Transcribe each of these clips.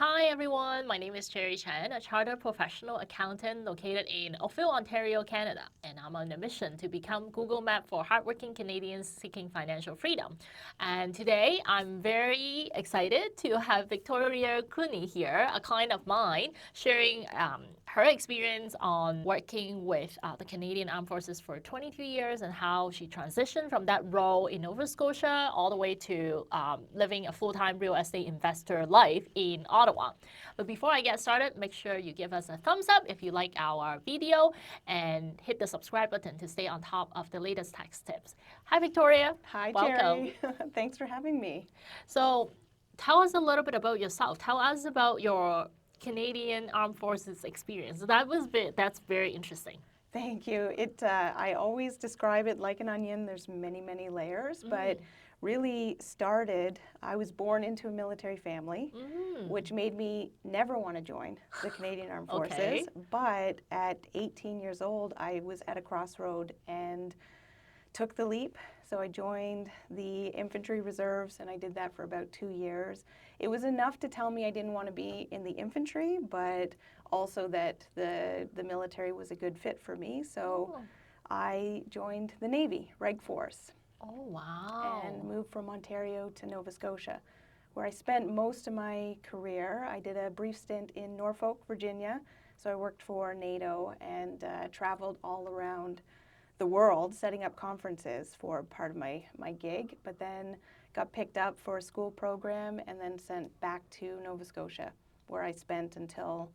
Hi everyone, my name is Jerry Chen, a chartered professional accountant located in Oakville, Ontario, Canada, and I'm on a mission to become Google Map for hardworking Canadians seeking financial freedom. And today I'm very excited to have Victoria Clooney here, a client of mine, sharing her experience on working with the Canadian Armed Forces for 22 years and how she transitioned from that role in Nova Scotia all the way to living a full-time real estate investor life in Ottawa. But before I get started, make sure you give us a thumbs up if you like our video and hit the subscribe button to stay on top of the latest tax tips. Hi, Victoria. Hi, Welcome. Jerry. Thanks for having me. So, tell us a little bit about yourself. Tell us about your Canadian Armed Forces experience. That's very interesting. Thank you. I always describe it like an onion. There's many, many layers, but really started, I was born into a military family, which made me never want to join the Canadian Armed Forces. Okay. But at 18 years old, I was at a crossroad and took the leap. So I joined the infantry reserves and I did that for about 2 years. It was enough to tell me I didn't want to be in the infantry, but also that the military was a good fit for me. So I joined the Navy, Reg Force. Oh, wow. And moved from Ontario to Nova Scotia, where I spent most of my career. I did a brief stint in Norfolk, Virginia. So I worked for NATO and traveled all around the world setting up conferences for part of my gig, but then got picked up for a school program and then sent back to Nova Scotia, where I spent until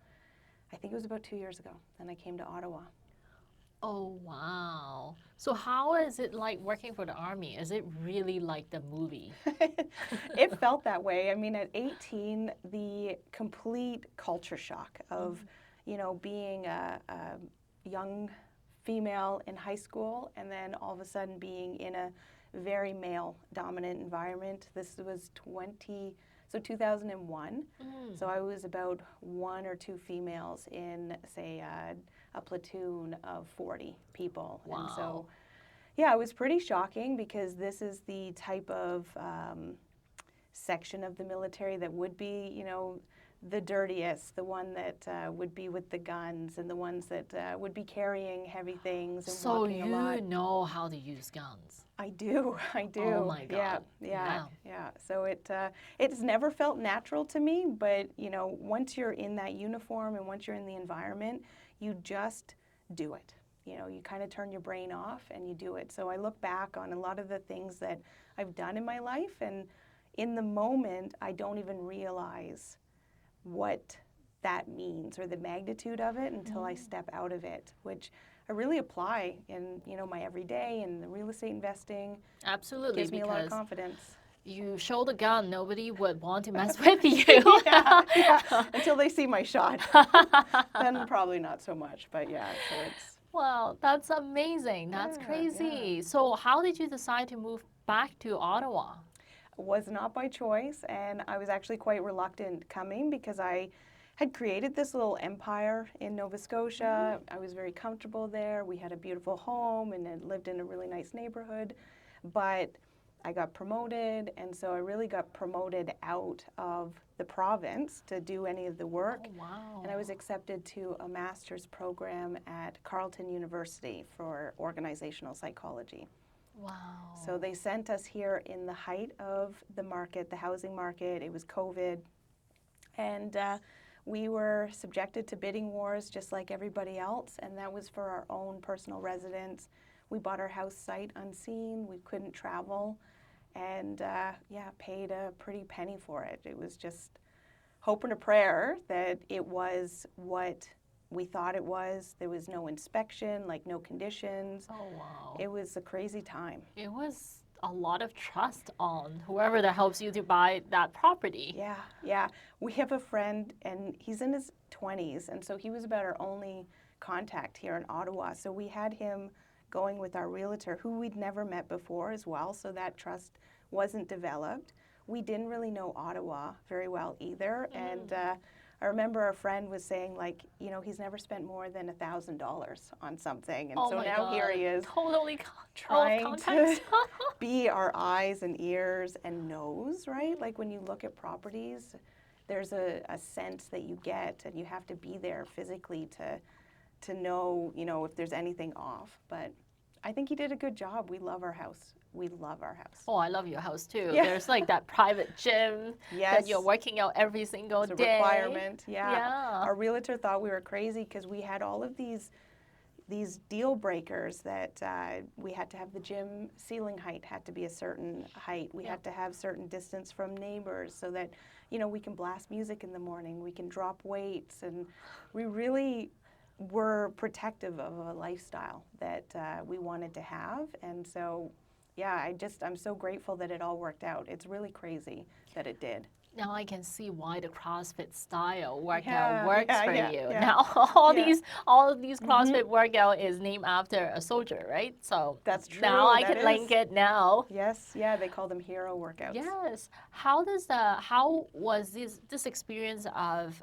I think it was about 2 years ago. Then I came to Ottawa. Oh, wow. So how is it like working for the Army? Is it really like the movie? It felt that way. I mean, at 18, the complete culture shock of, being a young female in high school and then all of a sudden being in a very male dominant environment. This was 2001. So I was about one or two females in, say, a platoon of 40 people. Wow. And so, yeah, it was pretty shocking because this is the type of section of the military that would be, the dirtiest, the one that would be with the guns and the ones that would be carrying heavy things and walking a lot. So you know how to use guns. I do. Oh my God. Yeah. So it's never felt natural to me, but once you're in that uniform and once you're in the environment, you just do it. You kind of turn your brain off and you do it. So I look back on a lot of the things that I've done in my life, and in the moment, I don't even realize what that means or the magnitude of it until I step out of it, which I really apply in my everyday and the real estate investing. Absolutely. Gives me a lot of Because confidence. you show the gun, nobody would want to mess with you. yeah, until they see my shot. Then probably not so much, but yeah, so it's. Wow, that's amazing. That's crazy. So how did you decide to move back to Ottawa? Was not by choice, and I was actually quite reluctant coming because I had created this little empire in Nova Scotia. I was very comfortable there. We had a beautiful home and had lived in a really nice neighborhood, but I got promoted, and so I really got promoted out of the province to do any of the work. Oh, wow. And I was accepted to a master's program at Carleton University for organizational psychology. Wow. So they sent us here in the height of the market, the housing market. It was COVID. And we were subjected to bidding wars just like everybody else. And that was for our own personal residence. We bought our house sight unseen. We couldn't travel. And paid a pretty penny for it. It was just hope and a prayer that it was what we thought it was. There was no inspection, like no conditions. Oh, wow. It was a crazy time. It was a lot of trust on whoever that helps you to buy that property. Yeah. We have a friend, and he's in his 20s, and so he was about our only contact here in Ottawa. So we had him going with our realtor, who we'd never met before as well, so that trust wasn't developed. We didn't really know Ottawa very well either, and I remember our friend was saying, like, he's never spent more than $1,000 on something. And so now here he is totally trying to be our eyes and ears and nose, right? Like when you look at properties, there's a sense that you get, and you have to be there physically to know, if there's anything off. But I think he did a good job. We love our house. We love our house. Oh, I love your house too. Yeah. There's like that private gym that you're working out every single It's a day. requirement. Yeah. Yeah. Our realtor thought we were crazy because we had all of these deal breakers that we had to have the gym ceiling height had to be a certain height. We had to have certain distance from neighbors so that, we can blast music in the morning, we can drop weights, and we really were protective of a lifestyle that we wanted to have. And so, yeah, I'm so grateful that it all worked out. It's really crazy that it did. Now I can see why the CrossFit style workout works for you. Yeah. Now all of these CrossFit workout is named after a soldier, right? So that's true. Now I can link it now. Yes, yeah, they call them hero workouts. Yes. How was this experience of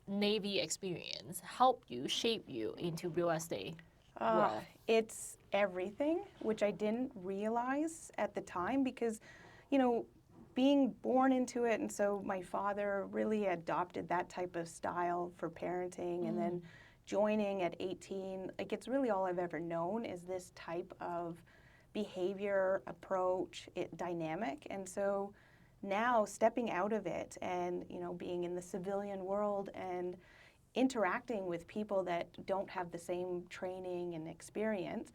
Navy experience help you, shape you into real estate world? It's everything, which I didn't realize at the time because, being born into it, and so my father really adopted that type of style for parenting, and then joining at 18, like it's really all I've ever known is this type of behavior, approach, dynamic. And so now stepping out of it and, being in the civilian world and interacting with people that don't have the same training and experience,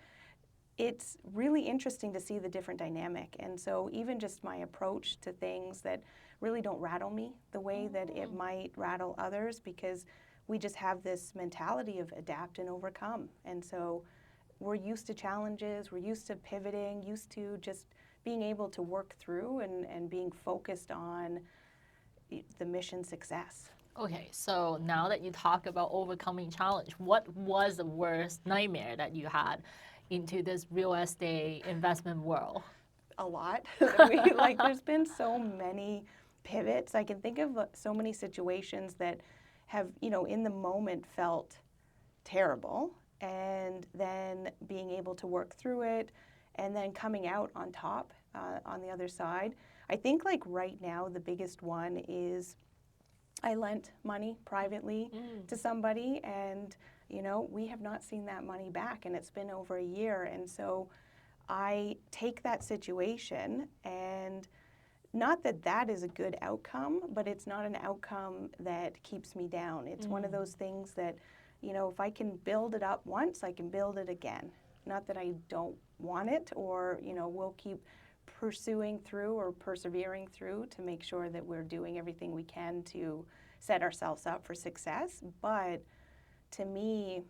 it's really interesting to see the different dynamic. And so even just my approach to things that really don't rattle me the way that it might rattle others, because we just have this mentality of adapt and overcome. And so we're used to challenges, we're used to pivoting, used to just being able to work through and being focused on the mission success. Okay, so now that you talk about overcoming challenge, what was the worst nightmare that you had into this real estate investment world? A lot. There's been so many pivots. I can think of so many situations that have, in the moment felt terrible, and then being able to work through it, and then coming out on top on the other side. I think like right now, the biggest one is I lent money privately to somebody, and we have not seen that money back, and it's been over a year. And so I take that situation, and not that that is a good outcome, but it's not an outcome that keeps me down. It's one of those things that, if I can build it up once, I can build it again. Not that I don't want it, or, we'll keep pursuing through or persevering through to make sure that we're doing everything we can to set ourselves up for success. But to me,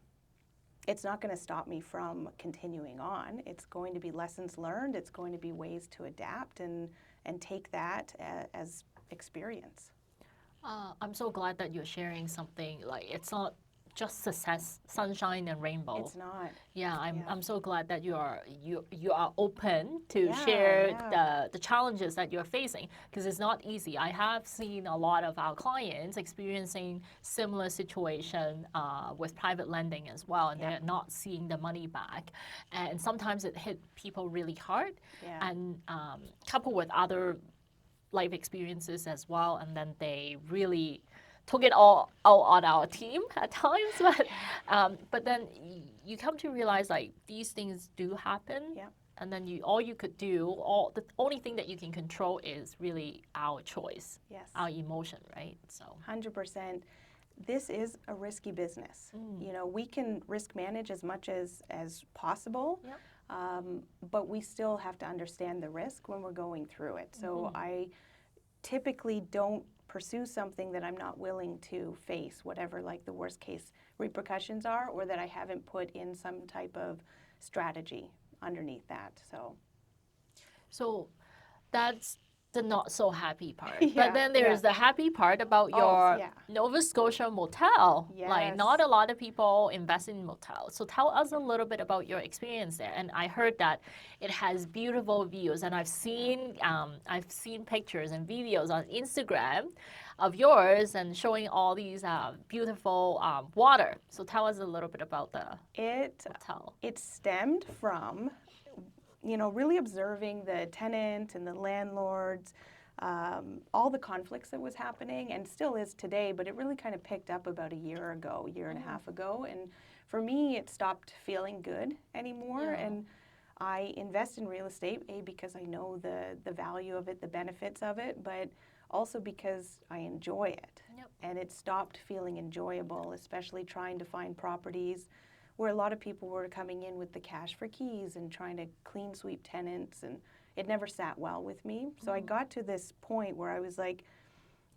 it's not going to stop me from continuing on. It's going to be lessons learned. It's going to be ways to adapt and take that as experience. I'm so glad that you're sharing something like it's not just success, sunshine and rainbow. It's not. Yeah, I'm so glad that you are open to share the challenges that you're facing, because it's not easy. I have seen a lot of our clients experiencing similar situation with private lending as well, and they're not seeing the money back, and sometimes it hit people really hard, and coupled with other life experiences as well, and then they really took it all out on our team at times, but then you come to realize like these things do happen, and then all you could do, the only thing that you can control is really our choice, our emotion, right? So 100%. This is a risky business. We can risk manage as much as possible, but we still have to understand the risk when we're going through it. So I typically don't pursue something that I'm not willing to face, whatever like the worst case repercussions are, or that I haven't put in some type of strategy underneath that. So that's the not so happy part. But then there's the happy part about your Nova Scotia Motel. Like not a lot of people invest in Motel. So tell us a little bit about your experience there. And I heard that it has beautiful views, and I've seen pictures and videos on Instagram of yours and showing all these beautiful water. So tell us a little bit about the Motel. It stemmed from really observing the tenant and the landlords, all the conflicts that was happening and still is today, but it really kind of picked up about a year ago, year and a half ago. And for me, it stopped feeling good anymore. Yeah. And I invest in real estate, A, because I know the value of it, the benefits of it, but also because I enjoy it. Yep. And it stopped feeling enjoyable, especially trying to find properties where a lot of people were coming in with the cash for keys and trying to clean sweep tenants, and it never sat well with me. So I got to this point where I was like,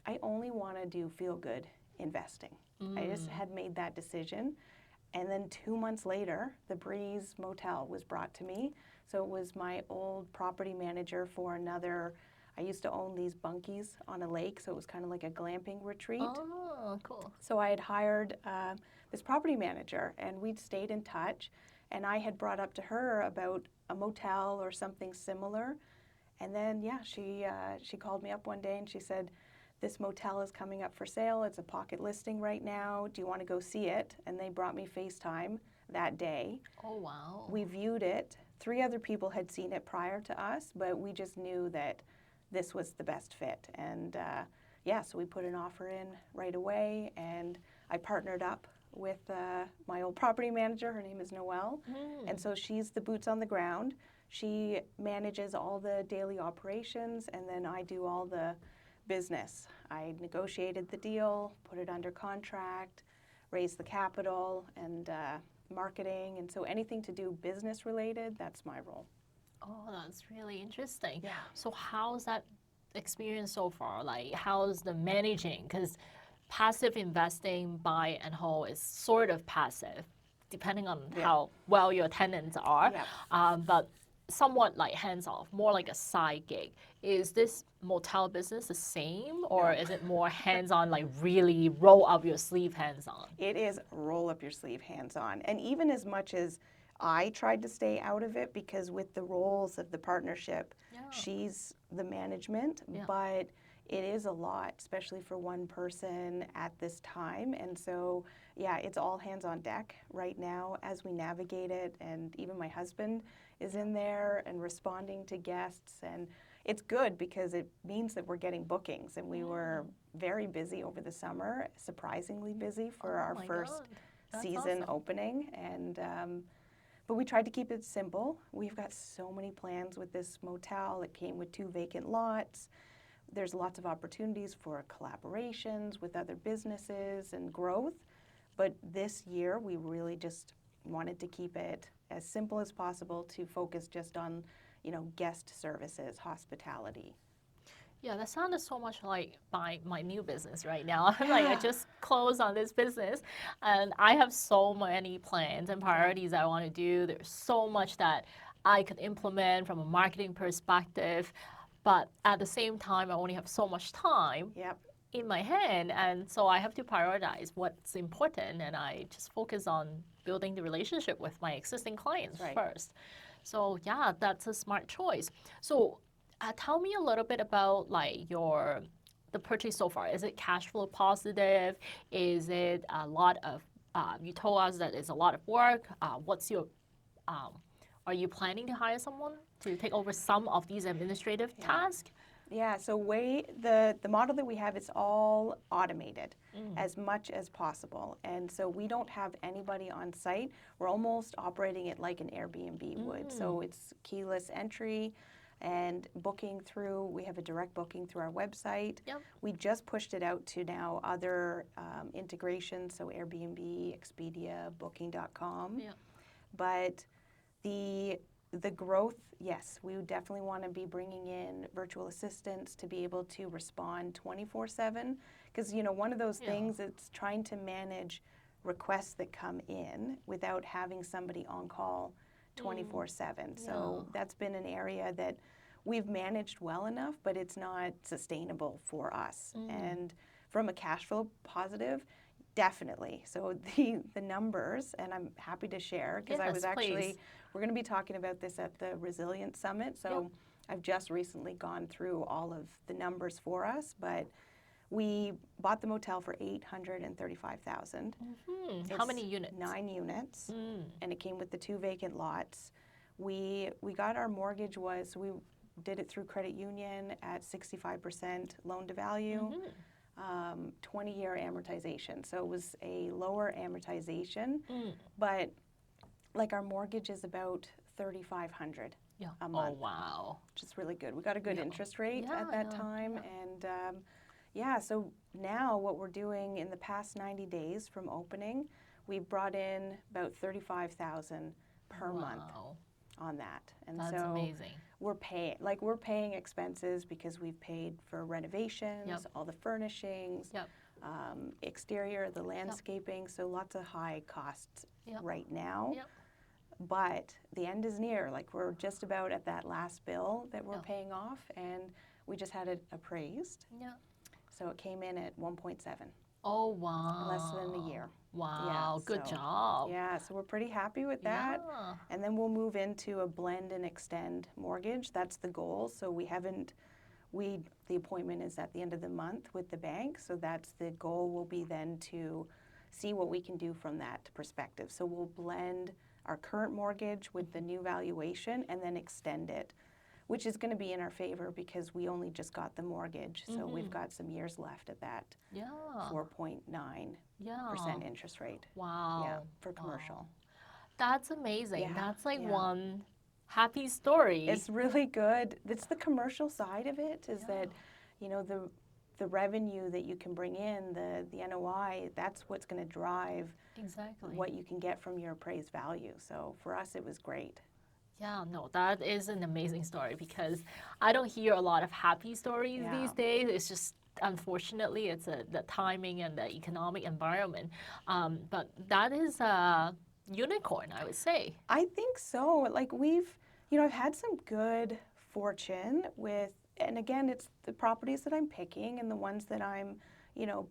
I only want to do feel good investing. I just had made that decision. And then 2 months later, the Breeze Motel was brought to me. So it was my old property manager for another, I used to own these bunkies on a lake, so it was kind of like a glamping retreat. Oh, cool. So I had hired this property manager, and we'd stayed in touch. And I had brought up to her about a motel or something similar. And then, yeah, she called me up one day and she said, this motel is coming up for sale. It's a pocket listing right now. Do you want to go see it? And they brought me FaceTime that day. Oh, wow. We viewed it. 3 other people had seen it prior to us, but we just knew that this was the best fit. And yeah, so we put an offer in right away, and I partnered up with my old property manager. Her name is Noelle. And so she's the boots on the ground. She manages all the daily operations, and then I do all the business. I negotiated the deal, put it under contract, raised the capital, and marketing. And so anything to do business related, that's my role. Oh, that's really interesting. Yeah. So how's that experience so far? Like, how's the managing? Because passive investing, buy and hold, is sort of passive, depending on how well your tenants are. Yeah. But somewhat like hands-off, more like a side gig. Is this motel business the same, or is it more hands-on, like really roll up your sleeve hands-on? It is roll up your sleeve hands-on. And even as much as I tried to stay out of it, because with the roles of the partnership, she's the management, but it is a lot, especially for one person at this time. And so, yeah, it's all hands on deck right now as we navigate it. And even my husband is in there and responding to guests. And it's good because it means that we're getting bookings. And we were very busy over the summer, surprisingly busy for our first season opening. And but we tried to keep it simple. We've got so many plans with this motel. It came with 2 vacant lots. There's lots of opportunities for collaborations with other businesses and growth. But this year, we really just wanted to keep it as simple as possible to focus just on, guest services, hospitality. Yeah, that sounded so much like my new business right now. Like, I just closed on this business, and I have so many plans and priorities I want to do. There's so much that I could implement from a marketing perspective. But at the same time, I only have so much time in my hand. And so I have to prioritize what's important. And I just focus on building the relationship with my existing clients first. So yeah, that's a smart choice. So tell me a little bit about like the purchase so far. Is it cash flow positive? Is it a lot of, you told us that it's a lot of work. What's your, are you planning to hire someone to take over some of these administrative tasks? Yeah, so the model that we have is all automated as much as possible. And so we don't have anybody on site. We're almost operating it like an Airbnb would. So it's keyless entry and booking through, we have a direct booking through our website. We just pushed it out to now other integrations, so Airbnb, Expedia, Booking.com. But the growth, yes, we would definitely want to be bringing in virtual assistants to be able to respond 24/7. Because, one of those things, it's trying to manage requests that come in without having somebody on call 24/7. So that's been an area that we've managed well enough, but it's not sustainable for us. And from a cash flow positive, definitely. So the numbers, and I'm happy to share, because I was actually, we're going to be talking about this at the Resilience Summit. So I've just recently gone through all of the numbers for us, but we bought the motel for $835,000. How many units? 9 units, and it came with the 2 vacant lots. We got our mortgage did it through credit union at 65% loan to value, 20-year amortization. So it was a lower amortization, but like our mortgage is about $3,500 a month. Oh, wow. Which is really good. We got a good interest rate at that time. Yeah. And so now what we're doing in the past 90 days from opening, we've brought in about $35,000 per month on that. And That's so amazing. we're paying expenses because we've paid for renovations, all the furnishings, exterior, the landscaping, so lots of high costs right now. But the end is near. Like we're just about at that last bill that we're paying off, and we just had it appraised. So it came in at 1.7. Oh, wow. Less than a year. Wow, good job. Yeah, so we're pretty happy with that. Yeah. And then we'll move into a blend and extend mortgage. That's the goal. So the appointment is at the end of the month with the bank. So that's the goal will be then to see what we can do from that perspective. So we'll blend our current mortgage with the new valuation and then extend it, which is going to be in our favor because we only just got the mortgage. So we've got some years left at that 4.9% interest rate. Wow. Yeah, for commercial. Wow. That's amazing. Yeah, That's like one happy story. It's really good. It's the commercial side of it is that, you know, the revenue that you can bring in, the NOI, that's what's going to drive what you can get from your appraised value. So for us, it was great. Yeah, no, that is an amazing story because I don't hear a lot of happy stories these days. It's just, unfortunately, it's the timing and the economic environment. But that is a unicorn, I would say. I think so. Like I've had some good fortune with, and again, it's the properties that I'm picking and the ones that I'm,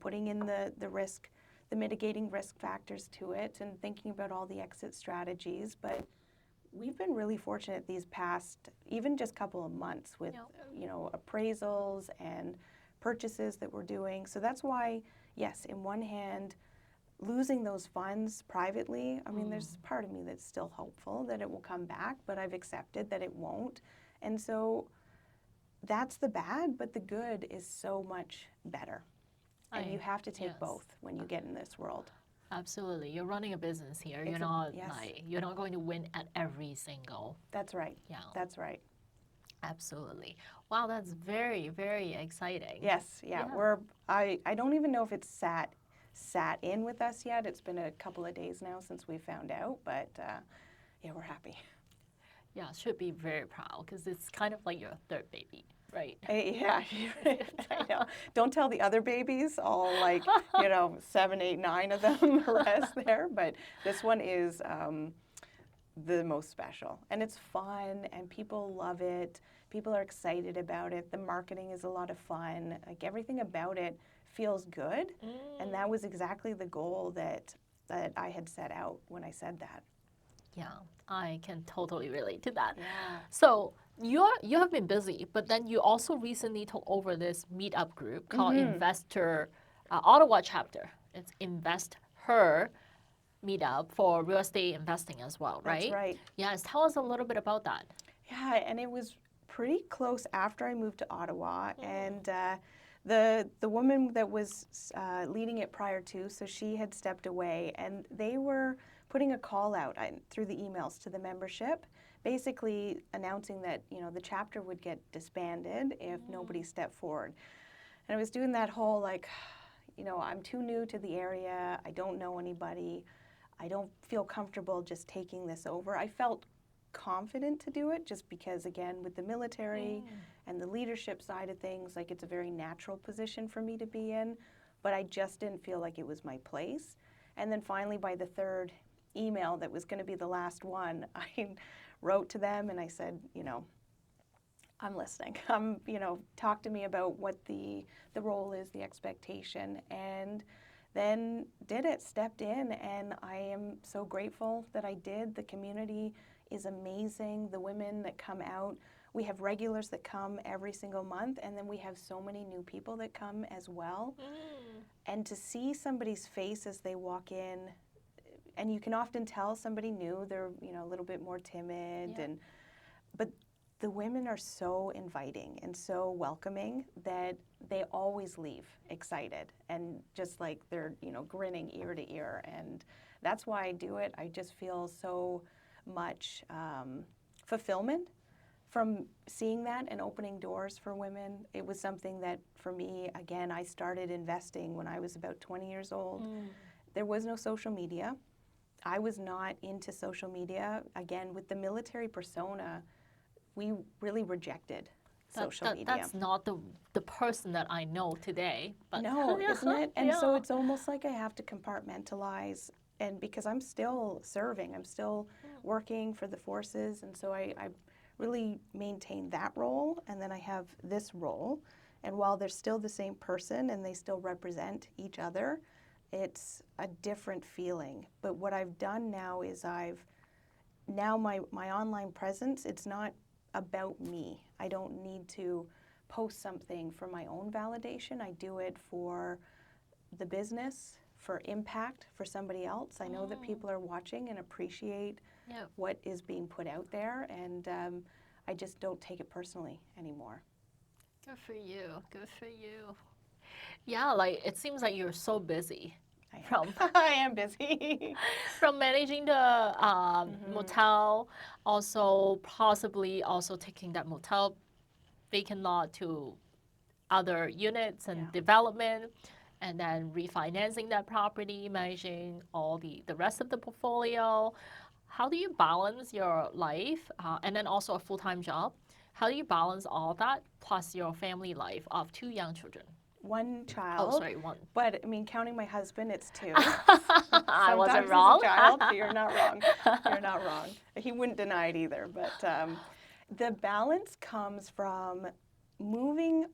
putting in the risk, the mitigating risk factors to it and thinking about all the exit strategies. But we've been really fortunate these past, even just couple of months with, appraisals and purchases that we're doing. So that's why, yes, in one hand, losing those funds privately, I mean, there's part of me that's still hopeful that it will come back, but I've accepted that it won't. And so that's the bad, but the good is so much better. And you have to take both when you get in this world. Absolutely. You're running a business here. You're not going to win at every single. That's right. Yeah. That's right. Absolutely. Wow, that's very, very exciting. Yes, I don't even know if it's sat in with us yet. It's been a couple of days now since we found out, but we're happy. Yeah, should be very proud because it's kind of like your third baby, right? Yeah, I know. Don't tell the other babies, all 7, 8, 9 of them rest there, but this one is the most special. And it's fun and people love it. People are excited about it. The marketing is a lot of fun. Like everything about it feels good. And that was exactly the goal that I had set out when I said that. Yeah, I can totally relate to that. Yeah. So you have been busy, but then you also recently took over this meetup group called Investor Ottawa chapter. It's Invest Her meetup for real estate investing as well, right? That's right. Yes, tell us a little bit about that. Yeah, and it was pretty close after I moved to Ottawa, and the woman that was leading it prior to, so she had stepped away, and they were putting a call out through the emails to the membership, basically announcing that the chapter would get disbanded if nobody stepped forward. And I was doing that whole I'm too new to the area, I don't know anybody, I don't feel comfortable just taking this over. I felt confident to do it just because, again, with the military and the leadership side of things, it's a very natural position for me to be in, but I just didn't feel like it was my place. And then finally, by the third email that was going to be the last one, I wrote to them and I said, I'm listening. Talk to me about what the role is, the expectation, and then stepped in, and I am so grateful that I did. The community is amazing. The women that come out, we have regulars that come every single month, and then we have so many new people that come as well. And to see somebody's face as they walk in, and you can often tell somebody new, they're a little bit more timid, but the women are so inviting and so welcoming that they always leave excited and just like they're, grinning ear to ear. And that's why I do it. I just feel so much fulfillment from seeing that and opening doors for women. It was something that for me, again, I started investing when I was about 20 years old. There was no social media. I was not into social media. Again, with the military persona, we really rejected social media. That's not the person that I know today. But No, isn't it? And so yeah. it's almost like I have to compartmentalize, and because I'm still serving, I'm still working for the forces, and so I really maintain that role, and then I have this role. And while they're still the same person and they still represent each other, it's a different feeling. But what I've done now is now my online presence, it's not about me. I don't need to post something for my own validation. I do it for the business, for impact for somebody else. I know that people are watching and appreciate what is being put out there, and I just don't take it personally anymore. Good for you. Good for you. Yeah, like it seems like you're so busy. I am busy. From managing the motel, also possibly also taking that motel vacant lot to other units and development, and then refinancing that property, managing all the rest of the portfolio. How do you balance your life and then also a full-time job? How do you balance all that plus your family life of 2 young children? One child. Oh, sorry, 1. But I mean, counting my husband, it's 2. I wasn't wrong. Sometimes he's a child. You're not wrong. You're not wrong. He wouldn't deny it either. But the balance comes from moving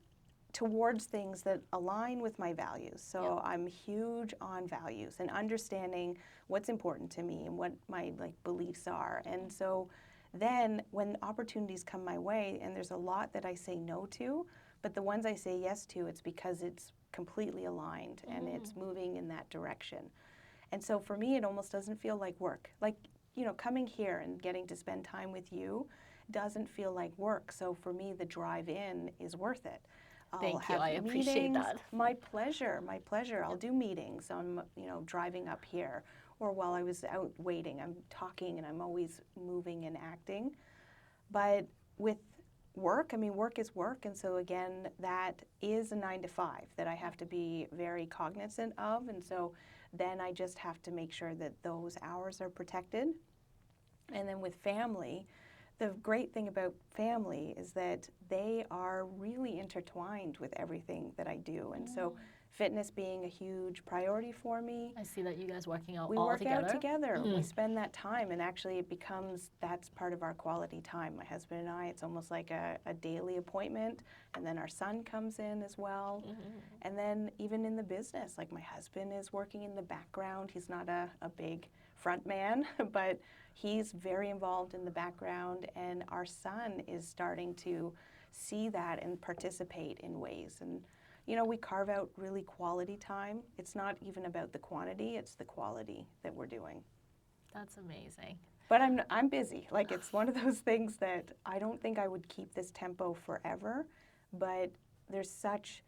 towards things that align with my values. So I'm huge on values and understanding what's important to me and what my beliefs are. And so then when opportunities come my way, and there's a lot that I say no to, but the ones I say yes to, it's because it's completely aligned and it's moving in that direction. And so for me, it almost doesn't feel like work. Like, coming here and getting to spend time with you doesn't feel like work. So for me, the drive in is worth it. Thank you. I appreciate that. My pleasure. My pleasure. I'll do meetings on, driving up here, or while I was out waiting, I'm talking and I'm always moving and acting. But with work, I mean, work is work. And so again, that is a 9 to 5 that I have to be very cognizant of. And so then I just have to make sure that those hours are protected. And then with family, the great thing about family is that they are really intertwined with everything that I do. And so fitness being a huge priority for me. I see that you guys working out we all work together. out together. We spend that time, and actually that's part of our quality time. My husband and I, it's almost like a daily appointment. And then our son comes in as well. And then even in the business, like my husband is working in the background. He's not a big front man, but he's very involved in the background, and our son is starting to see that and participate in ways. And we carve out really quality time. It's not even about the quantity, it's the quality that we're doing. That's amazing. But I'm busy. Like, it's one of those things that I don't think I would keep this tempo forever, but there's such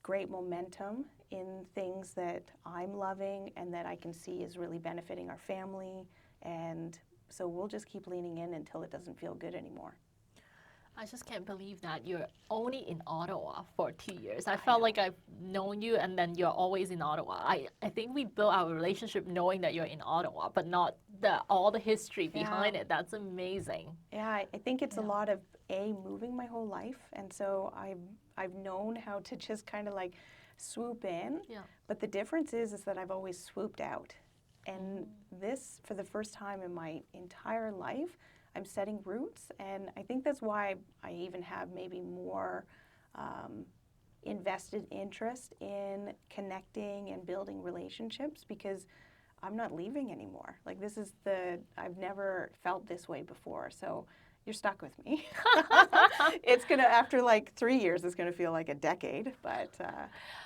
great momentum in things that I'm loving and that I can see is really benefiting our family. And so we'll just keep leaning in until it doesn't feel good anymore. I just can't believe that you're only in Ottawa for 2 years. I felt like I've known you and then you're always in Ottawa. I think we built our relationship knowing that you're in Ottawa, but not all the history behind it. That's amazing. Yeah, I think it's a lot of moving my whole life. And so I've known how to just kind of like swoop in. Yeah. But the difference is that I've always swooped out. And this, for the first time in my entire life, I'm setting roots, and I think that's why I even have maybe more invested interest in connecting and building relationships, because I'm not leaving anymore. Like, I've never felt this way before, so you're stuck with me. It's gonna, after like 3 years, it's gonna feel like a decade, but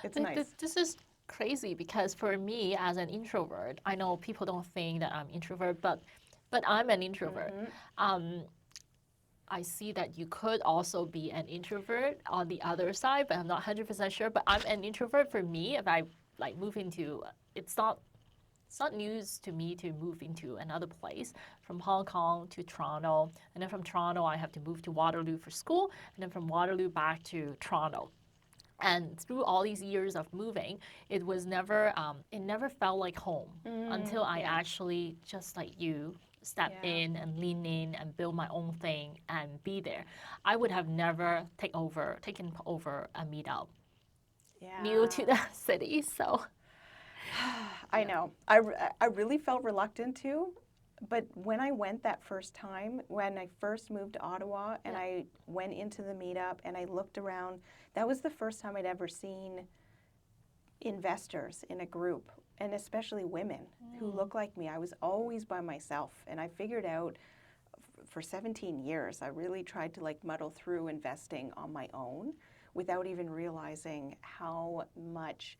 it's nice. This is crazy, because for me as an introvert, I know people don't think that I'm introvert, but I'm an introvert. I see that you could also be an introvert on the other side, but I'm not 100% sure. But I'm an introvert for me. If I like move into, it's not it's not news to me to move into another place from Hong Kong to Toronto, and then from Toronto I have to move to Waterloo for school, and then from Waterloo back to Toronto. And through all these years of moving, it never felt like home until I yeah. actually, just like you, step Yeah. in and lean in and build my own thing and be there. I would have never taken over a meetup new to Yeah. the city. So I know. I really felt reluctant to, but when I went that first time, when I first moved to Ottawa and Yeah. I went into the meetup and I looked around, that was the first time I'd ever seen investors in a group, and especially women who look like me. I was always by myself, and I figured out for 17 years, I really tried to like muddle through investing on my own without even realizing how much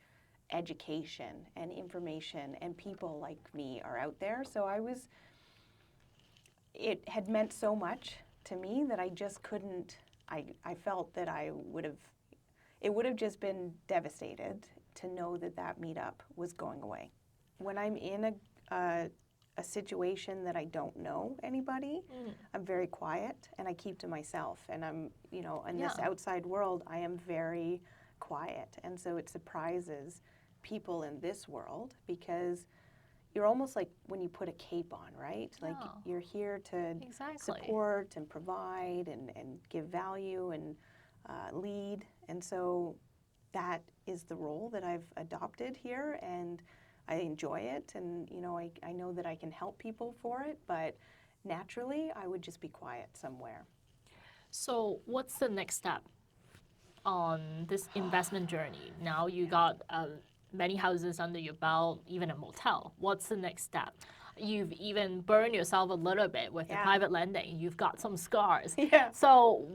education and information and people like me are out there. So it had meant so much to me that I just couldn't, I felt that it would have just been devastated to know that that meetup was going away. When I'm in a situation that I don't know anybody, I'm very quiet and I keep to myself. And I'm, in this Yeah. outside world, I am very quiet. And so it surprises people in this world because you're almost like when you put a cape on, right? Like Yeah. you're here to Exactly. support and provide and give value and lead. And so that is the role that I've adopted here, and I enjoy it. And I know that I can help people for it, but naturally I would just be quiet somewhere. So what's the next step on this investment journey? Now you got many houses under your belt, even a motel. What's the next step? You've even burned yourself a little bit with the Yeah. private lending. You've got some scars. Yeah. So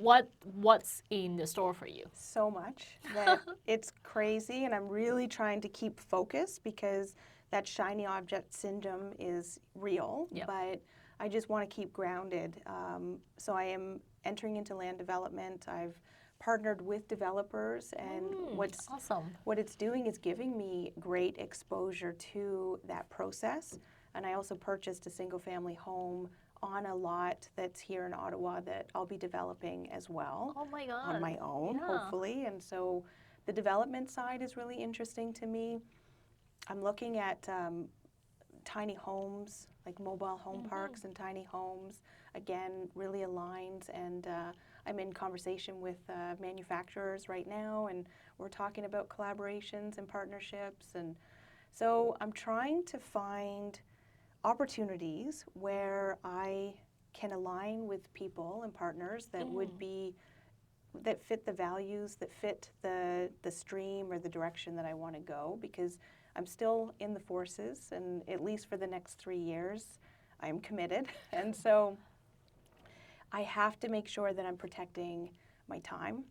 what's in the store for you? So much that it's crazy, and I'm really trying to keep focus because that shiny object syndrome is real. Yep. But I just want to keep grounded. So I am entering into land development. I've partnered with developers, and Awesome. what it's doing is giving me great exposure to that process. And I also purchased a single family home on a lot that's here in Ottawa that I'll be developing as well. Oh my God. On my own, Yeah. hopefully. And so the development side is really interesting to me. I'm looking at tiny homes, like mobile home parks and tiny homes. Again, really aligns, and I'm in conversation with manufacturers right now, and we're talking about collaborations and partnerships. And so I'm trying to find opportunities where I can align with people and partners that that fit the values, that fit the stream or the direction that I want to go, because I'm still in the forces, and at least for the next 3 years, I'm committed. And so I have to make sure that I'm protecting my time,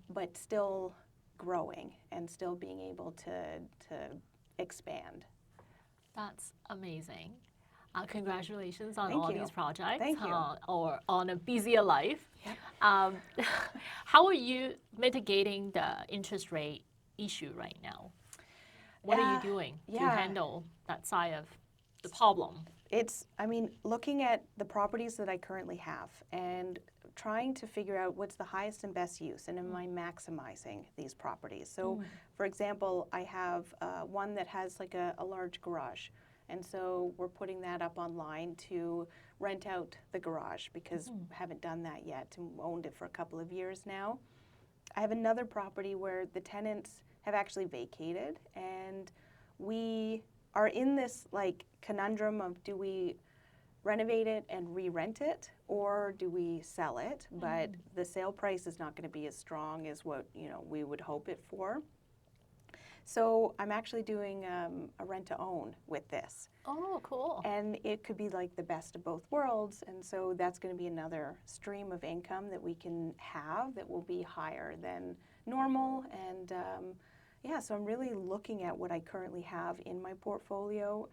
but still growing and still being able to expand. That's amazing. Congratulations on Thank all you. these projects. Thank you. Or on a busier life. Yep. How are you mitigating the interest rate issue right now? What are you doing to yeah. handle that side of the problem? Looking at the properties that I currently have and trying to figure out what's the highest and best use, and am I maximizing these properties? So, for example, I have one that has like a large garage, and so we're putting that up online to rent out the garage because I haven't done that yet and owned it for a couple of years now. I have another property where the tenants have actually vacated, and we are in this like conundrum of, do we renovate it and re-rent it, or do we sell it? But the sale price is not going to be as strong as what we would hope it for. So I'm actually doing a rent-to-own with this. Oh, cool. And it could be like the best of both worlds, and so that's going to be another stream of income that we can have that will be higher than normal. And so I'm really looking at what I currently have in my portfolio,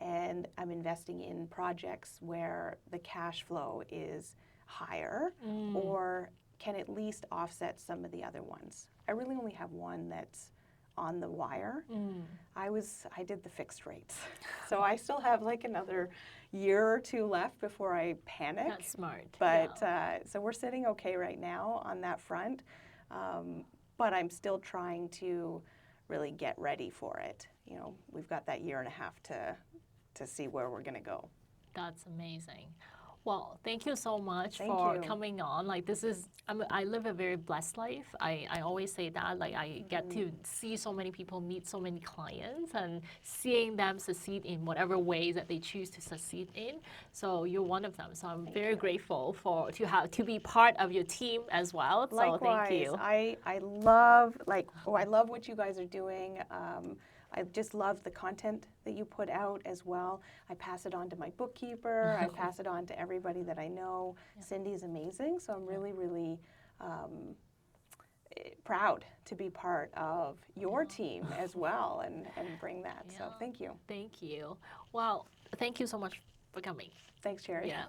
and I'm investing in projects where the cash flow is higher or can at least offset some of the other ones. I really only have one that's on the wire. I did the fixed rates. So I still have like another year or two left before I panic. That's smart. But so we're sitting okay right now on that front. But I'm still trying to really get ready for it. You know, we've got that year and a half to see where we're going to go. That's amazing. Well, thank you so much Thank for you. coming on. Like this is, I live a very blessed life. I always say that. Like I get to see so many people, meet so many clients, and seeing them succeed in whatever ways that they choose to succeed in. So you're one of them. So I'm very grateful to be part of your team as well. Likewise, so thank you. I love I love what you guys are doing. I just love the content that you put out as well. I pass it on to my bookkeeper. I pass it on to everybody that I know. Cindy's amazing, so I'm really, really proud to be part of your team as well and bring that. So thank you. Thank you. Well, thank you so much for coming. Thanks, Cherry. Yeah.